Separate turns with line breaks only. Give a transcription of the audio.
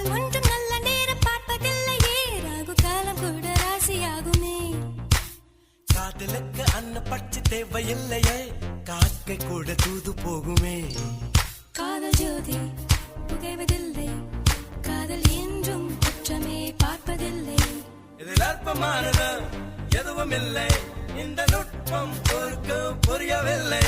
காதல் ஒன்றும் நல்ல நேரம் பார்ப்பதில்லையே, ராகு காலம் கூட ராசியாகுமே.
காதலுக்கு அன்ன பட்சி தேவையில்லையே, காக்கை கூட தூது போகுமே.
காதல் ஜோதி புகைவதில்லை, காதல் என்றும் குற்றமே பார்ப்பதில்லை.
இதில் அற்பமானது எதுவும் இல்லை, இந்த நுட்பம் புரியவில்லை.